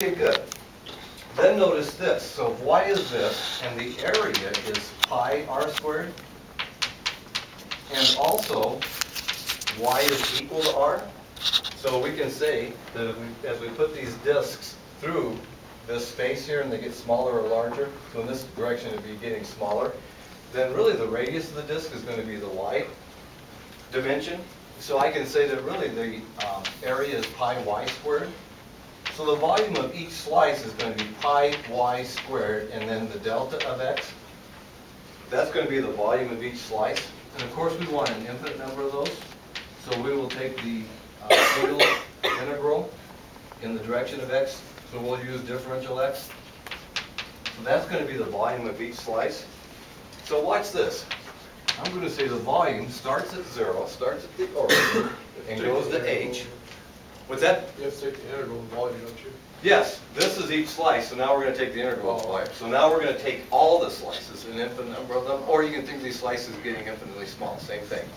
Okay, good. Then notice this. So if y is this, and the area is pi r squared, and also y is equal to r, so we can say that as we put these discs through this space here and they get smaller or larger, so in this direction it would be getting smaller, then really the radius of the disc is going to be the y dimension. So I can say that really the area is pi y squared. So the volume of each slice is going to be pi y squared, and then the delta of x. That's going to be the volume of each slice. And of course we want an infinite number of those. So we will take the single integral in the direction of x. So we'll use differential x. So that's going to be the volume of each slice. So watch this. I'm going to say the volume starts at 0, starts at the origin, and goes to h. What's that? You have to take the integral and volume, don't you? Yes, this is each slice, so now we're going to take the integral of volume. So now we're going to take all the slices, an infinite number of them, or you can think of these slices getting infinitely small, same thing.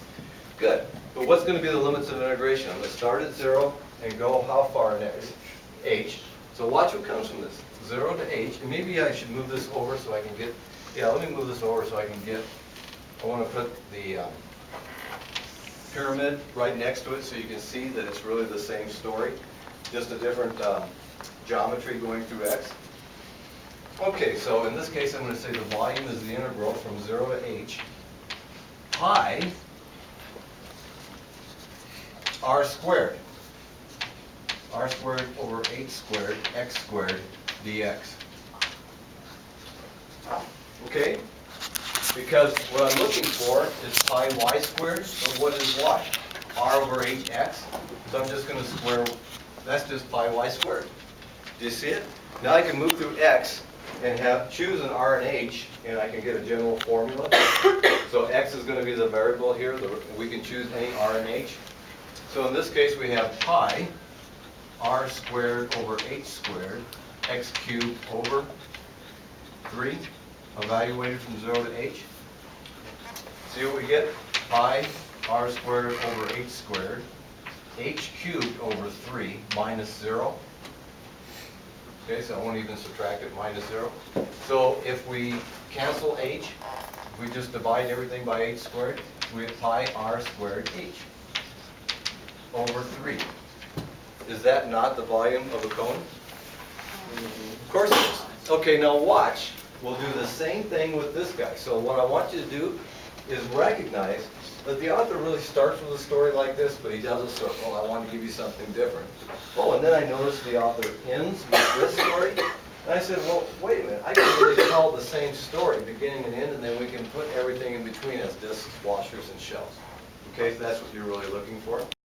Good. But what's going to be the limits of integration? I'm going to start at 0 and go how far next? H. So watch what comes from this. 0 to h, and maybe I should move this over so I can get, let me move this over so I can get, I want to put the pyramid right next to it so you can see that it's really the same story, just a different geometry going through x. Okay, so in this case I'm going to say the volume is the integral from 0 to h, pi r squared over h squared x squared dx. Okay? Because what I'm looking for is pi y squared, but what is y? R over hx. So I'm just going to square, that's just pi y squared. Do you see it? Now I can move through x and choose an r and h, and I can get a general formula. So x is going to be the variable here. We can choose any r and h. So in this case we have pi r squared over h squared x cubed over 3. Evaluated from 0 to h. See what we get? Pi r squared over h squared, h cubed over 3 minus 0. Okay, so I won't even subtract it, minus 0. So if we cancel h, if we just divide everything by h squared, we have pi r squared h over 3. Is that not the volume of a cone? Of course it is. Okay, now watch. We'll do the same thing with this guy. So what I want you to do is recognize that the author really starts with a story like this, but he does a circle. I want to give you something different. Oh, and then I noticed the author ends with this story. And I said, well, wait a minute. I can really tell the same story, beginning and end, and then we can put everything in between as discs, washers, and shelves. Okay, so that's what you're really looking for.